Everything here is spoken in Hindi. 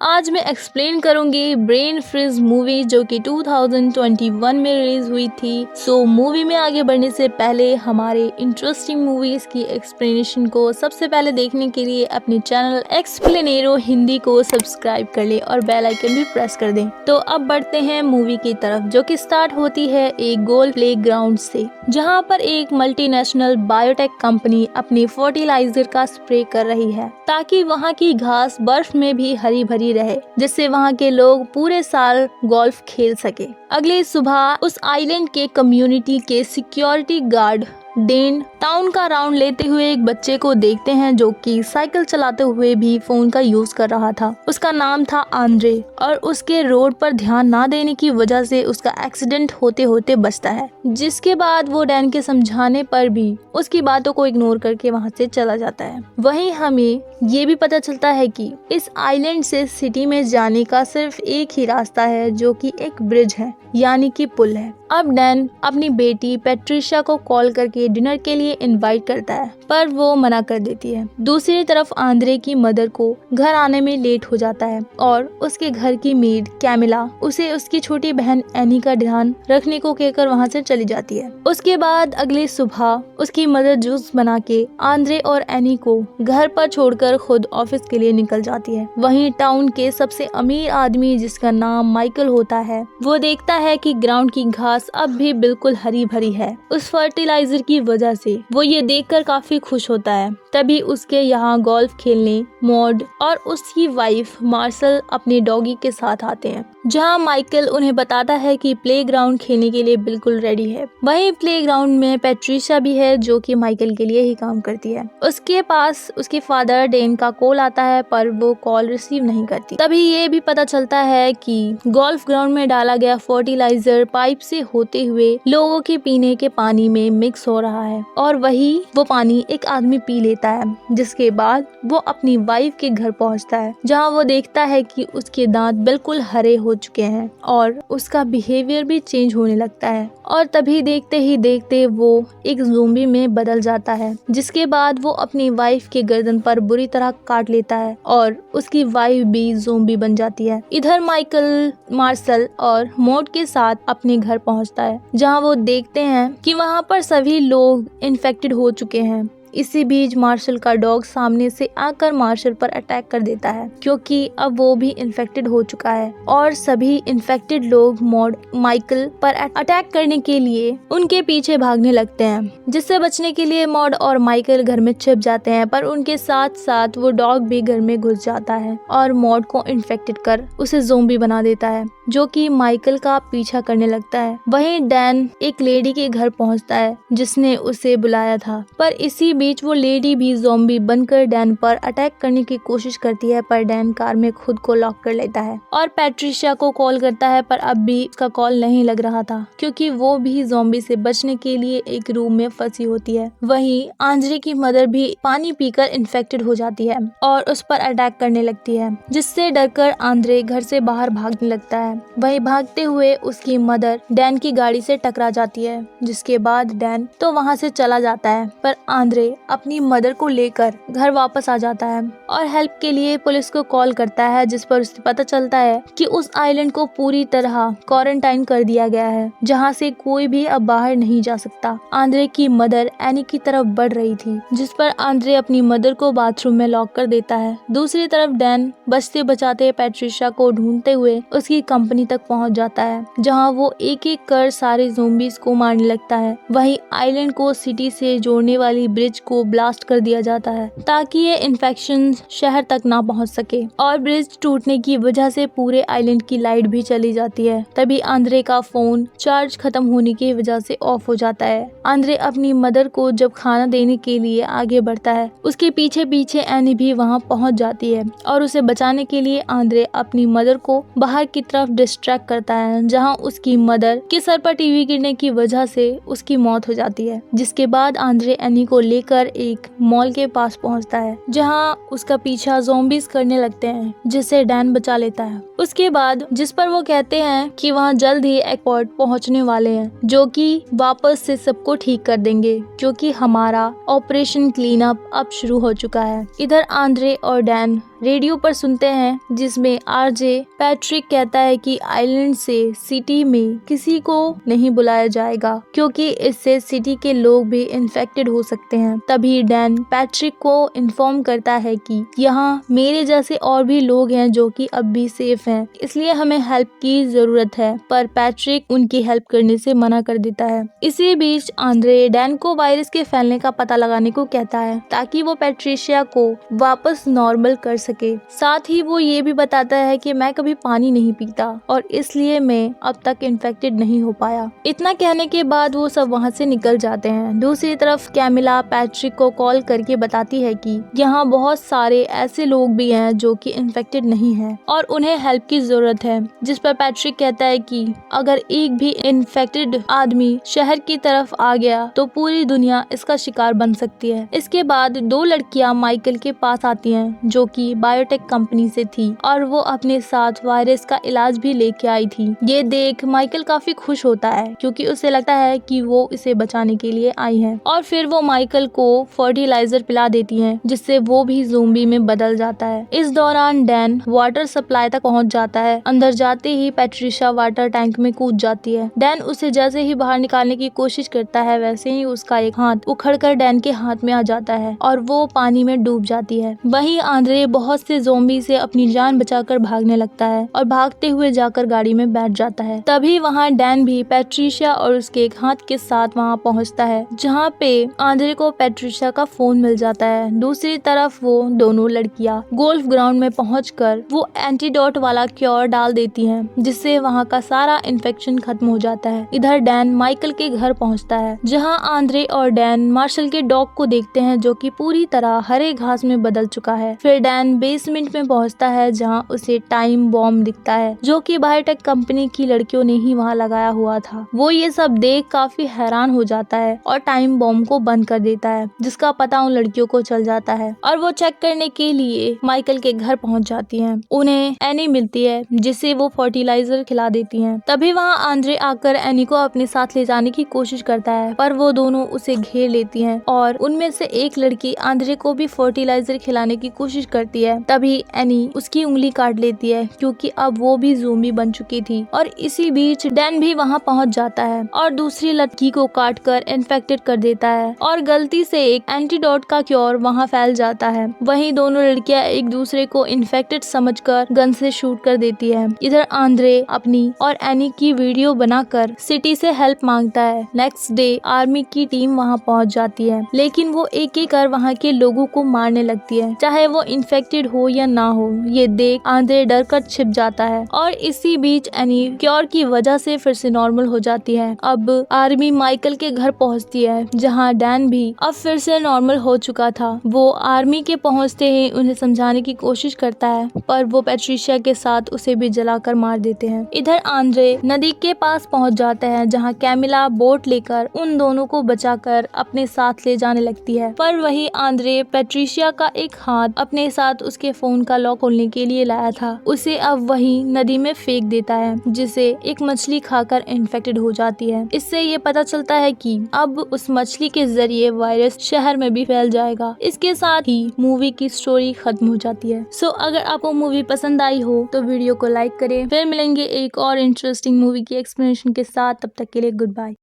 आज मैं एक्सप्लेन करूंगी ब्रेन फ्रीज मूवी जो कि 2021 में रिलीज हुई थी। मूवी में आगे बढ़ने से पहले हमारे इंटरेस्टिंग मूवीज की एक्सप्लेनेशन को सबसे पहले देखने के लिए अपने चैनल एक्सप्लेनेरो हिंदी को सब्सक्राइब कर ले और बेल आइकन भी प्रेस कर दें। तो अब बढ़ते हैं मूवी की तरफ, जो कि स्टार्ट होती है एक गोल प्लेग्राउंड से, जहां पर एक मल्टीनेशनल बायोटेक कंपनी अपनी फर्टिलाइजर का स्प्रे कर रही है ताकि वहां की घास बर्फ में भी हरी भरी रहे, जिससे वहां के लोग पूरे साल गोल्फ खेल सके। अगली सुबह उस आइलैंड के कम्युनिटी के सिक्योरिटी गार्ड डेन टाउन का राउंड लेते हुए एक बच्चे को देखते हैं जो कि साइकिल चलाते हुए भी फोन का यूज कर रहा था। उसका नाम था आंद्रे और उसके रोड पर ध्यान ना देने की वजह से उसका एक्सीडेंट होते होते बचता है, जिसके बाद वो डैन के समझाने पर भी उसकी बातों को इग्नोर करके वहां से चला जाता है। वहीं हमें ये भी पता चलता है कि इस आइलैंड से सिटी में जाने का सिर्फ एक ही रास्ता है, जो कि एक ब्रिज है, यानी कि पुल है। अब डैन अपनी बेटी पैट्रिशिया को कॉल करके डिनर के लिए इनवाइट करता है, पर वो मना कर देती है। दूसरी तरफ आंद्रे की मदर को घर आने में लेट हो जाता है और उसके घर की मेड कैमिला उसे उसकी छोटी बहन एनी का ध्यान रखने को कहकर वहां से चली जाती है। उसके बाद अगली सुबह उसकी मदर जूस बना के आंद्रे और एनी को घर पर छोड़कर खुद ऑफिस के लिए निकल जाती है। वहीं टाउन के सबसे अमीर आदमी, जिसका नाम माइकल होता है, वो देखता है कि ग्राउंड की घास अब भी बिल्कुल हरी भरी है उस फर्टिलाइजर की वजह से। वो ये देखकर काफी खुश होता है। तभी उसके यहाँ गोल्फ खेलने मॉड और उसकी वाइफ मार्शल अपने डॉगी के साथ आते हैं, जहाँ माइकल उन्हें बताता है कि प्लेग्राउंड खेलने के लिए बिल्कुल रेडी है। वहीं प्लेग्राउंड में पैट्रिशिया भी है, जो कि माइकल के लिए ही काम करती है। उसके पास उसके फादर डेन का कॉल आता है, पर वो कॉल रिसीव नहीं करती। तभी ये भी पता चलता है कि गोल्फ ग्राउंड में डाला गया फर्टिलाइजर पाइप से होते हुए लोगों के पीने के पानी में मिक्स हो रहा है और वही वो पानी एक आदमी पी लेता है। जिसके बाद वो अपनी वाइफ के घर पहुंचता है, जहां वो देखता है कि उसके दांत बिल्कुल हरे हो चुके हैं और उसका बिहेवियर भी चेंज होने लगता है। और तभी देखते ही देखते वो एक ज़ोंबी में बदल जाता है, जिसके बाद वो अपनी वाइफ के गर्दन पर बुरी तरह काट लेता है और उसकी वाइफ भी ज़ोंबी बन जाती है। इधर माइकल मार्शल और मॉड के साथ अपने घर पहुंचता है, जहां वो देखते हैं कि वहां पर सभी लोग इन्फेक्टेड हो चुके हैं। इसी बीच मार्शल का डॉग सामने से आकर मार्शल पर अटैक कर देता है, क्योंकि अब वो भी इन्फेक्टेड हो चुका है और सभी इन्फेक्टेड लोग मॉड माइकल पर अटैक करने के लिए उनके पीछे भागने लगते हैं। जिससे बचने के लिए मॉड और माइकल घर में छिप जाते हैं, पर उनके साथ साथ वो डॉग भी घर में घुस जाता है और मॉड को इन्फेक्टेड कर उसे ज़ोंबी बना देता है, जो कि माइकल का पीछा करने लगता है। वहीं डैन एक लेडी के घर पहुंचता है जिसने उसे बुलाया था, पर इसी बीच वो लेडी भी ज़ोंबी बनकर डैन पर अटैक करने की कोशिश करती है, पर डैन कार में खुद को लॉक कर लेता है और पैट्रिशिया को कॉल करता है, पर अब भी उसका कॉल नहीं लग रहा था, क्योंकि वो भी ज़ोंबी से बचने के लिए एक रूम में फंसी होती है। वहीं आंद्रे की मदर भी पानी पीकर इन्फेक्टेड हो जाती है और उस पर अटैक करने लगती है, जिससे डरकर आंद्रे घर से बाहर भागने लगता है। वहीं भागते हुए उसकी मदर डैन की गाड़ी से टकरा जाती है, जिसके बाद डैन तो वहां से चला जाता है, पर आंद्रे अपनी मदर को लेकर घर वापस आ जाता है और हेल्प के लिए पुलिस को कॉल करता है, जिस पर उसे पता चलता है कि उस आइलैंड को पूरी तरह क्वारंटाइन कर दिया गया है, जहां से कोई भी अब बाहर नहीं जा सकता। आंद्रे की मदर एनी की तरफ बढ़ रही थी, जिस पर आंद्रे अपनी मदर को बाथरूम में लॉक कर देता है। दूसरी तरफ डैन बचते बचाते पैट्रिशिया को ढूंढते हुए उसकी कंपनी तक पहुंच जाता है, जहां वो एक एक कर सारे ज़ोंबीज को मारने लगता है। वहीं आइलैंड को सिटी से जोड़ने वाली ब्रिज को ब्लास्ट कर दिया जाता है ताकि ये इन्फेक्शन शहर तक ना पहुंच सके, और ब्रिज टूटने की वजह से पूरे आइलैंड की लाइट भी चली जाती है। तभी आंद्रे का फोन चार्ज खत्म होने की वजह से ऑफ हो जाता है। आंद्रे अपनी मदर को जब खाना देने के लिए आगे बढ़ता है, उसके पीछे पीछे एनी भी वहां पहुंच जाती है और उसे बचाने के लिए आंद्रे अपनी मदर को बाहर की तरफ डिस्ट्रैक्ट करता है, जहां उसकी मदर के सर पर टीवी गिरने की वजह से उसकी मौत हो जाती है। जिसके बाद आंद्रे एनी को लेकर एक मॉल के पास पहुंचता है, जहां उसका पीछा ज़ोंबीज करने लगते हैं, जिसे डैन बचा लेता है। उसके बाद जिस पर वो कहते हैं कि वहां जल्द ही एयरपोर्ट पहुंचने वाले हैं, जो कि वापस से सबको ठीक कर देंगे, क्योंकि हमारा ऑपरेशन क्लीन अप अब शुरू हो चुका है। इधर आंद्रे और डैन रेडियो पर सुनते हैं, जिसमें आरजे पैट्रिक कहता है कि आइलैंड से सिटी में किसी को नहीं बुलाया जाएगा क्योंकि इससे सिटी के लोग भी इन्फेक्टेड हो सकते हैं। तभी डैन पैट्रिक को इन्फॉर्म करता है कि यहाँ मेरे जैसे और भी लोग हैं जो कि अब भी सेफ हैं, इसलिए हमें हेल्प की जरूरत है, पर पैट्रिक उनकी हेल्प करने से मना कर देता है। इसी बीच आंद्रे डैन को वायरस के फैलने का पता लगाने को कहता है ताकि वो पैट्रिशिया को वापस नॉर्मल कर सके। साथ ही वो ये भी बताता है कि मैं कभी पानी नहीं पीता और इसलिए मैं अब तक इन्फेक्टेड नहीं हो पाया। इतना कहने के बाद वो सब वहाँ से निकल जाते हैं। दूसरी तरफ कैमिला पैट्रिक को कॉल करके बताती है कि यहाँ बहुत सारे ऐसे लोग भी हैं जो कि इन्फेक्टेड नहीं हैं और उन्हें हेल्प की जरूरत है, जिस पर पैट्रिक कहता है कि अगर एक भी इन्फेक्टेड आदमी शहर की तरफ आ गया तो पूरी दुनिया इसका शिकार बन सकती है। इसके बाद दो लड़कियां माइकल के पास आती हैं जो कि बायोटेक कंपनी से थी और वो अपने साथ वायरस का इलाज भी लेके आई थी। ये देख माइकल काफी खुश होता है क्योंकि उसे लगता है कि वो इसे बचाने के लिए आई हैं और फिर वो माइकल को फर्टिलाइजर पिला देती हैं जिससे वो भी ज़ोंबी में बदल जाता है। इस दौरान डैन वाटर सप्लाई तक पहुंच जाता है। अंदर जाते ही पैट्रिशा वाटर टैंक में कूद जाती है। डैन उसे जैसे ही बाहर निकालने की कोशिश करता है वैसे ही उसका एक हाथ उखड़कर डैन के हाथ में आ जाता है और वो पानी में डूब जाती है। वहीं आंद्रे बहुत से ज़ोंबी से अपनी जान बचाकर भागने लगता है और भागते हुए जाकर गाड़ी में बैठ जाता है। तभी वहाँ डैन भी पैट्रिशिया और उसके एक हाथ के साथ वहाँ पहुँचता है जहाँ पे आंद्रे को पैट्रिशिया का फोन मिल जाता है। दूसरी तरफ वो दोनों लड़कियां गोल्फ ग्राउंड में पहुंचकर वो एंटीडोट वाला क्योर डाल देती हैं जिससे वहां का सारा इन्फेक्शन खत्म हो जाता है। इधर डैन माइकल के घर पहुंचता है जहां आंद्रे और डैन मार्शल के डॉग को देखते हैं जो कि पूरी तरह हरे घास में बदल चुका है। फिर डैन बेसमेंट में पहुंचता है जहां उसे टाइम बॉम्ब दिखता है जो कि बायोटेक कंपनी की लड़कियों ने ही वहां लगाया हुआ था। वो ये सब देख काफी हैरान हो जाता है और टाइम बॉम्ब को बंद कर देता है जिसका पता उन लड़कियों को चल जाता है और वो चेक करने के लिए माइकल के घर पहुंच जाती हैं। उन्हें एनी मिलती है जिसे वो फर्टिलाइजर खिला देती हैं। तभी वहाँ आंद्रे आकर एनी को अपने साथ ले जाने की कोशिश करता है पर वो दोनों उसे घेर लेती हैं और उनमें से एक लड़की आंद्रे को भी फर्टिलाइजर खिलाने की कोशिश करती है। तभी एनी उसकी उंगली काट लेती है क्योंकि अब वो भी ज़ोंबी बन चुकी थी और इसी बीच डैन भी वहाँ पहुँच जाता है और दूसरी लड़की को काट कर इन्फेक्टेड कर देता है और गलती से एक एंटीडोट का क्योर वहाँ फैल जाता है। वहीं दोनों लड़कियां एक दूसरे को इन्फेक्टेड समझकर गन से शूट कर देती है। इधर आंद्रे अपनी और एनी की वीडियो बनाकर सिटी से हेल्प मांगता है। नेक्स्ट डे आर्मी की टीम वहाँ पहुँच जाती है लेकिन वो एक एक कर वहाँ के लोगों को मारने लगती है चाहे वो इन्फेक्टेड हो या ना हो। ये देख आंद्रे डर कर छिप जाता है और इसी बीच एनी क्योर की वजह से फिर से नॉर्मल हो जाती है। अब आर्मी माइकल के घर पहुँचती है जहाँ डैन भी अब फिर से नॉर्मल हो चुका था। वो आर्मी के पहुंचते ही उन्हें समझाने की कोशिश करता है पर वो पैट्रिशिया के साथ उसे भी जलाकर मार देते हैं। इधर आंद्रे नदी के पास पहुंच जाते हैं जहां कैमिला बोट लेकर उन दोनों को बचाकर अपने साथ ले जाने लगती है पर वही आंद्रे पैट्रिशिया का एक हाथ अपने साथ उसके फोन का लॉक खोलने के लिए लाया था उसे अब वही नदी में फेंक देता है जिसे एक मछली खाकर इन्फेक्टेड हो जाती है। इससे ये पता चलता है कि अब उस मछली के जरिए वायरस शहर में भी फैल जाएगा। इसके साथ ही मूवी की स्टोरी खत्म हो जाती है। सो अगर आपको मूवी पसंद आई हो तो वीडियो को लाइक करें। फिर मिलेंगे एक और इंटरेस्टिंग मूवी की एक्सप्लेनेशन के साथ। तब तक के लिए गुड बाय।